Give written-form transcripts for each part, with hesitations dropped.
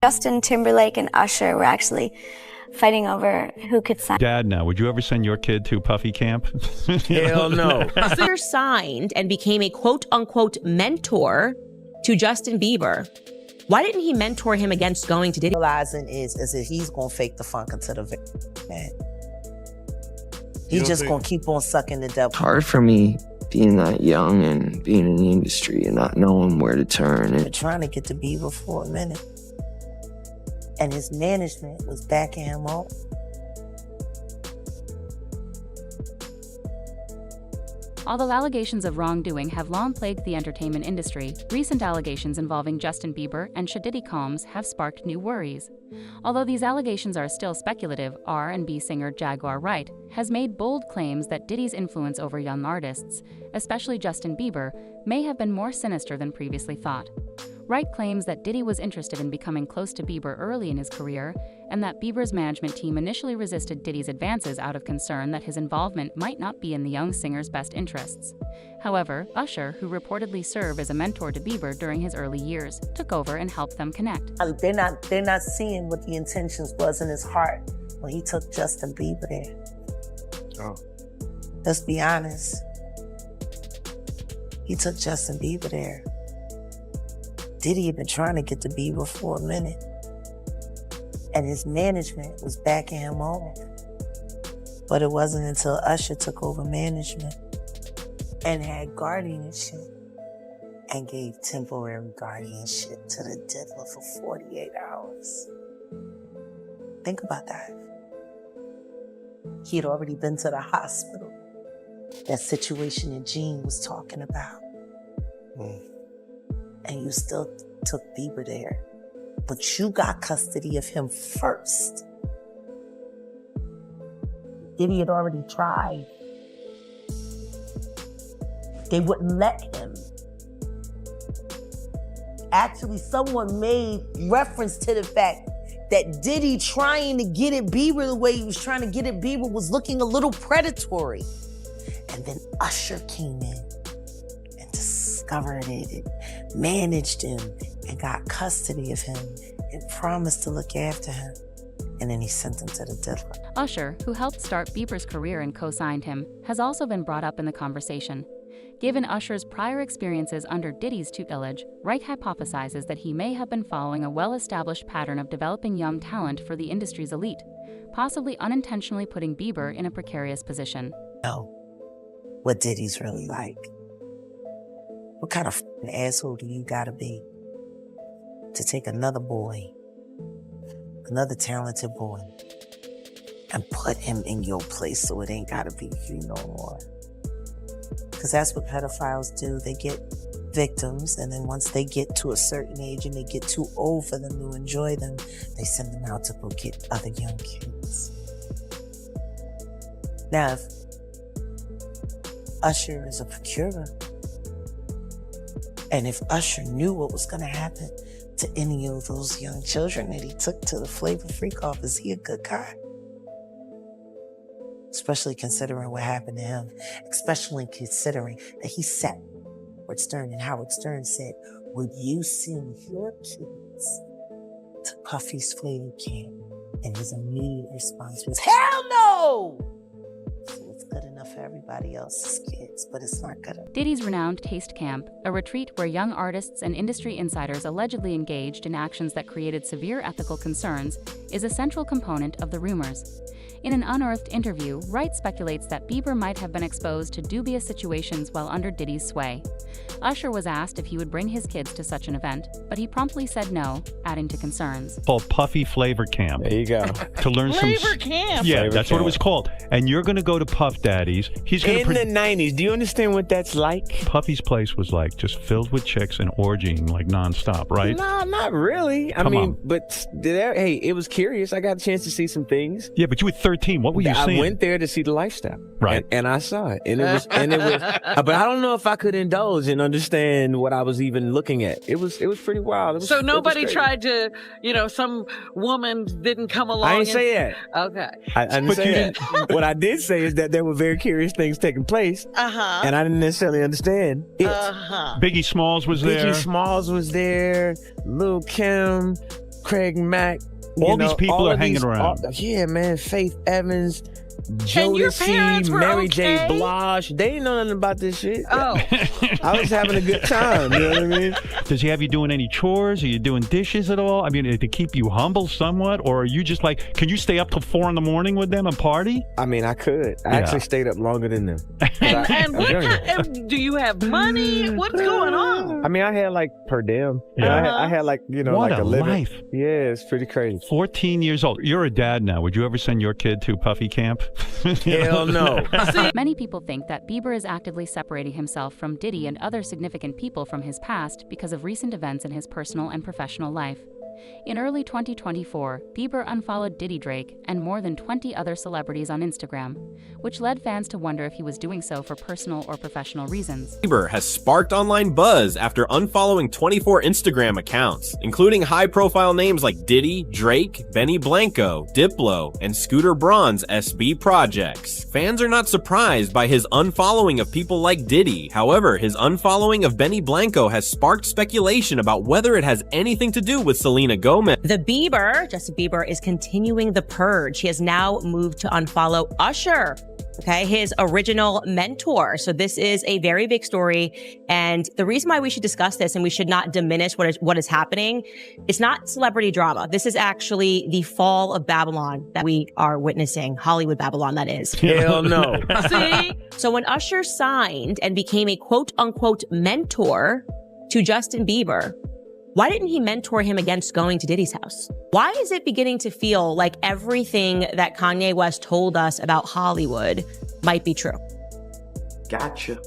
Justin Timberlake and Usher were actually fighting over who could sign. Dad, now, would you ever send your kid to Puffy camp? Hell no. Usher signed and became a quote-unquote mentor to Justin Bieber. Why didn't he mentor him against going to Diddy? Realizing is that he's gonna fake the funk until the very end. He's just gonna keep on sucking the devil. Hard for me being that young and being in the industry and not knowing where to turn. Been trying to get to Bieber for a minute. And his management was backing him up. Although allegations of wrongdoing have long plagued the entertainment industry, recent allegations involving Justin Bieber and Diddy Combs have sparked new worries. Although these allegations are still speculative, R&B singer Jaguar Wright has made bold claims that Diddy's influence over young artists, especially Justin Bieber, may have been more sinister than previously thought. Wright claims that Diddy was interested in becoming close to Bieber early in his career, and that Bieber's management team initially resisted Diddy's advances out of concern that his involvement might not be in the young singer's best interests. However, Usher, who reportedly served as a mentor to Bieber during his early years, took over and helped them connect. They're not seeing what the intentions was in his heart when he took Justin Bieber there. Oh. Let's be honest. He took Justin Bieber there. Diddy had been trying to get to Bieber for a minute. And his management was backing him off. But it wasn't until Usher took over management and had guardianship and gave temporary guardianship to the diddler for 48 hours. Think about that. He had already been to the hospital. That situation that Gene was talking about. And you still took Bieber there. But you got custody of him first. Diddy had already tried. They wouldn't let him. Actually, someone made reference to the fact that Diddy trying to get at Bieber the way he was trying to get at Bieber was looking a little predatory. And then Usher came in and discovered it, managed him, and got custody of him and promised to look after him. And then he sent him to the diddler. Usher, who helped start Bieber's career and co-signed him, has also been brought up in the conversation. Given Usher's prior experiences under Diddy's tutelage, Wright hypothesizes that he may have been following a well-established pattern of developing young talent for the industry's elite, possibly unintentionally putting Bieber in a precarious position. Know what Diddy's really like. What kind of asshole do you gotta be to take another boy, another talented boy, and put him in your place so it ain't gotta be you no more? Because that's what pedophiles do. They get victims, and then once they get to a certain age and they get too old for them to enjoy them, they send them out to go get other young kids. Now, if Usher is a procurer, and if Usher knew what was going to happen to any of those young children that he took to the Flavor Freak off, is he a good guy? Especially considering what happened to him. Especially considering that he sat Howard Stern, and Howard Stern said, would you send your kids to Puffy's Flavor Camp? And his immediate response was, hell no! So it's good enough for everybody else's kids, but it's not good enough. Diddy's renowned Taste Camp, a retreat where young artists and industry insiders allegedly engaged in actions that created severe ethical concerns, is a central component of the rumors. In an unearthed interview, Wright speculates that Bieber might have been exposed to dubious situations while under Diddy's sway. Usher was asked if he would bring his kids to such an event, but he promptly said no, adding to concerns. Called Puffy Flavor Camp. There you go. To learn Flavor Camp. Yeah, Flavor that's Camp. what it was called. And you're going to go to Puff Daddy's. He's going In the 90s, do you understand what that's like? Puffy's place was like just filled with chicks and orgying like nonstop, right? No, not really. I Come mean, on. but hey, it was curious. I got a chance to see some things. Yeah, but you were 13. What were you I seeing? went there to see the lifestyle, Right. And I saw it, and it was, but I don't know if I could indulge and understand what I was even looking at. It was pretty wild. It was, So nobody it was tried to, some woman didn't come along. I didn't say that. Okay. I didn't say that. What I did say is that there were very curious things taking place, and I didn't necessarily understand it. Biggie Smalls was there. Biggie Smalls was there. Lil' Kim. Craig Mack. All these people are hanging around. Yeah, man. Faith Evans, And your Jodeci, parents were Mary J. okay? Blige. They didn't know nothing about this shit. Oh. I was having a good time. You know what I mean? Does he have you doing any chores? Are you doing dishes at all? I mean, to keep you humble somewhat? Or are you just like, can you stay up till 4 a.m. with them and party? I mean, I could. I actually stayed up longer than them. And what kind, do you have money? What's going on? I mean, I had like per diem. Uh-huh. I had like, you know, What like a a living. life. Yeah, it's pretty crazy. 14 years old. You're a dad now. Would you ever send your kid to Puffy camp? Hell no. Many people think that Bieber is actively separating himself from Diddy and other significant people from his past because of recent events in his personal and professional life. In early 2024, Bieber unfollowed Diddy, Drake, and more than 20 other celebrities on Instagram, which led fans to wonder if he was doing so for personal or professional reasons. Bieber has sparked online buzz after unfollowing 24 Instagram accounts, including high-profile names like Diddy, Drake, Benny Blanco, Diplo, and Scooter Braun's SB projects. Fans are not surprised by his unfollowing of people like Diddy. However, his unfollowing of Benny Blanco has sparked speculation about whether it has anything to do with Selena Gomez. The Bieber, Justin Bieber, is continuing the purge. He has now moved to unfollow Usher, okay, his original mentor. So this is a very big story. And the reason why we should discuss this and we should not diminish what is happening, it's not celebrity drama. This is actually the fall of Babylon that we are witnessing. Hollywood Babylon, that is. Hell no. See? So when Usher signed and became a quote unquote mentor to Justin Bieber, why didn't he mentor him against going to Diddy's house? Why is it beginning to feel like everything that Kanye West told us about Hollywood might be true? Gotcha.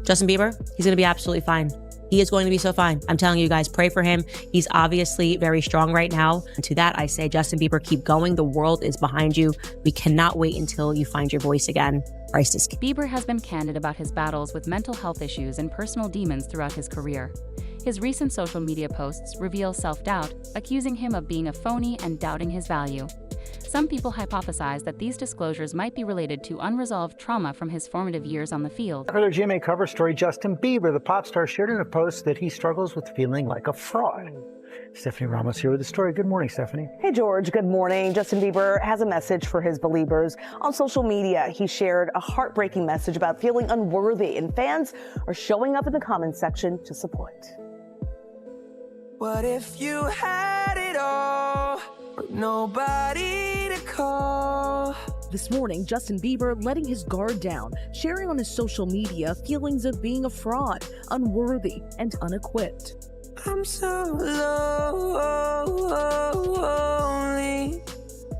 Justin Bieber, he's going to be absolutely fine. He is going to be so fine. I'm telling you guys, pray for him. He's obviously very strong right now. And to that, I say, Justin Bieber, keep going. The world is behind you. We cannot wait until you find your voice again. Christ is king. Bieber has been candid about his battles with mental health issues and personal demons throughout his career. His recent social media posts reveal self-doubt, accusing him of being a phony and doubting his value. Some people hypothesize that these disclosures might be related to unresolved trauma from his formative years on the field. For their GMA cover story, Justin Bieber, the pop star, shared in a post that he struggles with feeling like a fraud. Stephanie Ramos here with the story. Good morning, Stephanie. Hey, George. Good morning. Justin Bieber has a message for his believers. On social media, he shared a heartbreaking message about feeling unworthy, and fans are showing up in the comments section to support. What if you had it all, but nobody to call? This morning, Justin Bieber letting his guard down, sharing on his social media feelings of being a fraud, unworthy, and unequipped. I'm so lonely.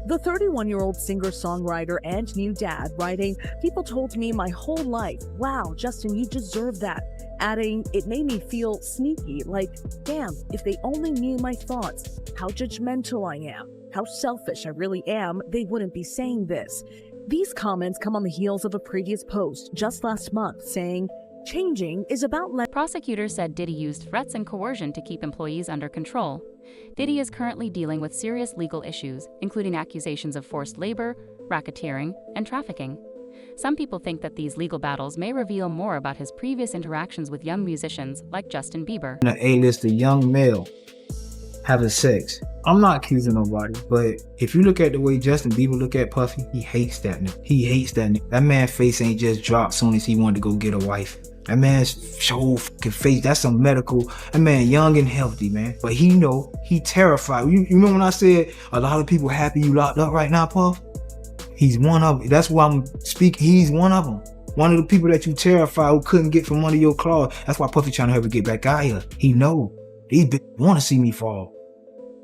The 31-year-old singer-songwriter and new dad writing, "People told me my whole life, wow, Justin, you deserve that." Adding, "It made me feel sneaky, like, damn, if they only knew my thoughts, how judgmental I am, how selfish I really am, they wouldn't be saying this." These comments come on the heels of a previous post just last month saying, "Changing is about..." Prosecutors said Diddy used threats and coercion to keep employees under control. Diddy is currently dealing with serious legal issues, including accusations of forced labor, racketeering, and trafficking. Some people think that these legal battles may reveal more about his previous interactions with young musicians like Justin Bieber. An A-list, a young male having sex. I'm not accusing nobody, but if you look at the way Justin Bieber look at Puffy, he hates that nigga. He hates that nigga. That man's face ain't just dropped soon as he wanted to go get a wife. That man's whole fucking face, that's some medical. That man young and healthy, man. But he know, he terrified. You remember when I said a lot of people happy you locked up right now, Puff? He's one of them. That's why I'm speaking. He's one of them. One of the people that you terrified who couldn't get from under your claws. That's why Puffy trying to help me get back out here. He know. These bitches want to see me fall.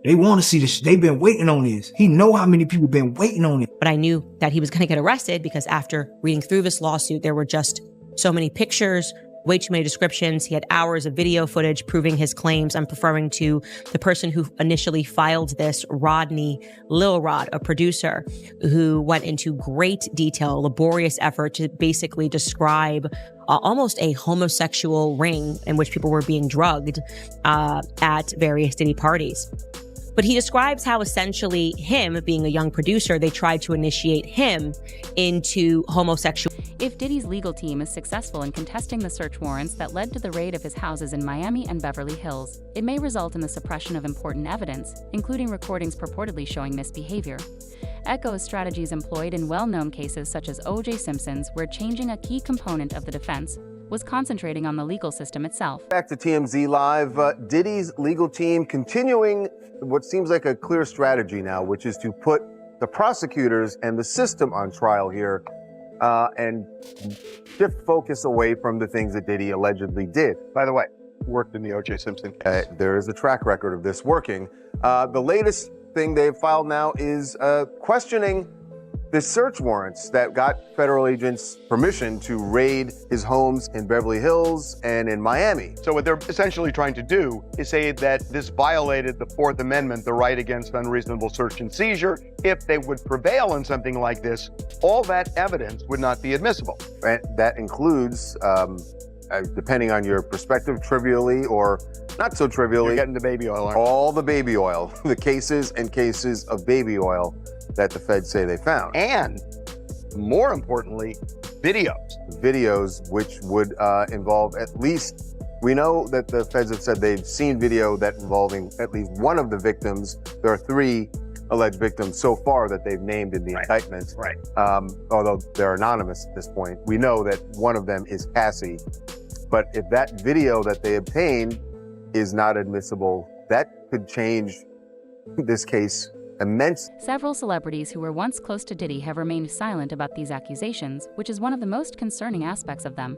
They want to see this. They've been waiting on this. He know how many people been waiting on it. But I knew that he was going to get arrested because after reading through this lawsuit, there were just so many pictures, way too many descriptions. He had hours of video footage proving his claims. I'm referring to the person who initially filed this, Rodney Lil Rod, a producer who went into great detail, laborious effort to basically describe almost a homosexual ring in which people were being drugged at various Diddy parties. But he describes how essentially him being a young producer, they tried to initiate him into homosexual. If Diddy's legal team is successful in contesting the search warrants that led to the raid of his houses in Miami and Beverly Hills, it may result in the suppression of important evidence, including recordings purportedly showing misbehavior. Echoes strategies employed in well-known cases such as O.J. Simpson's, where changing a key component of the defense was concentrating on the legal system itself. Back to TMZ Live, Diddy's legal team continuing what seems like a clear strategy now, which is to put the prosecutors and the system on trial here and shift focus away from the things that Diddy allegedly did. By the way, worked in the O.J. Simpson case. There is a track record of this working. The latest thing they've filed now is questioning the search warrants that got federal agents permission to raid his homes in Beverly Hills and in Miami. So what they're essentially trying to do is say that this violated the Fourth Amendment, the right against unreasonable search and seizure. If they would prevail on something like this, all that evidence would not be admissible. And that includes, depending on your perspective, trivially or not so trivially, you're getting the baby oil, aren't you? All the baby oil, the cases and cases of baby oil that the feds say they found. And more importantly, videos. Videos which would involve at least, we know that the feds have said they've seen video that involving at least one of the victims. There are 3 alleged victims so far that they've named in the indictment. Right. Although they're anonymous at this point. We know that one of them is Cassie. But if that video that they obtained is not admissible, that could change this case immensely. Several celebrities who were once close to Diddy have remained silent about these accusations, which is one of the most concerning aspects of them.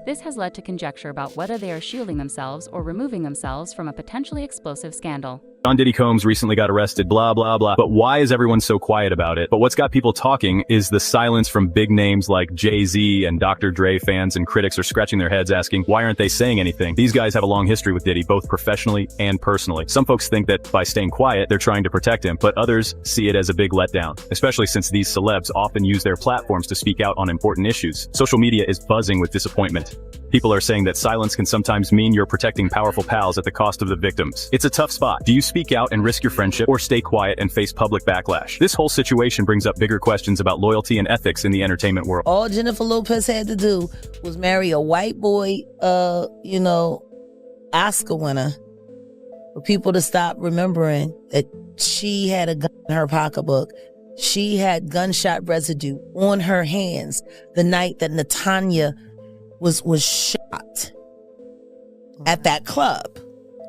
This has led to conjecture about whether they are shielding themselves or removing themselves from a potentially explosive scandal. John Diddy Combs recently got arrested, blah, blah, blah. But why is everyone so quiet about it? But what's got people talking is the silence from big names like Jay-Z, and Dr. Dre fans and critics are scratching their heads asking, why aren't they saying anything? These guys have a long history with Diddy, both professionally and personally. Some folks think that by staying quiet, they're trying to protect him, but others see it as a big letdown, especially since these celebs often use their platforms to speak out on important issues. Social media is buzzing with disappointment. People are saying that silence can sometimes mean you're protecting powerful pals at the cost of the victims. It's a tough spot. Do you speak out and risk your friendship, or stay quiet and face public backlash? This whole situation brings up bigger questions about loyalty and ethics in the entertainment world. All Jennifer Lopez had to do was marry a white boy, Oscar winner, for people to stop remembering that she had a gun in her pocketbook. She had gunshot residue on her hands the night that Natanya was shot at that club.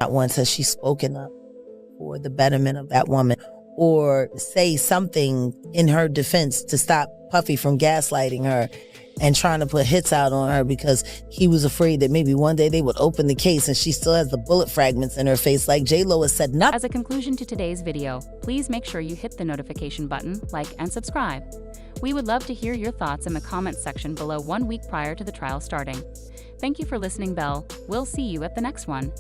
Not once has she spoken up for the betterment of that woman or say something in her defense to stop Puffy from gaslighting her and trying to put hits out on her because he was afraid that maybe one day they would open the case and she still has the bullet fragments in her face like J-Lo has said nothing. As a conclusion to today's video, please make sure you hit the notification button, like, and subscribe. We would love to hear your thoughts in the comments section below 1 week prior to the trial starting. Thank you for listening, Belle. We'll see you at the next one.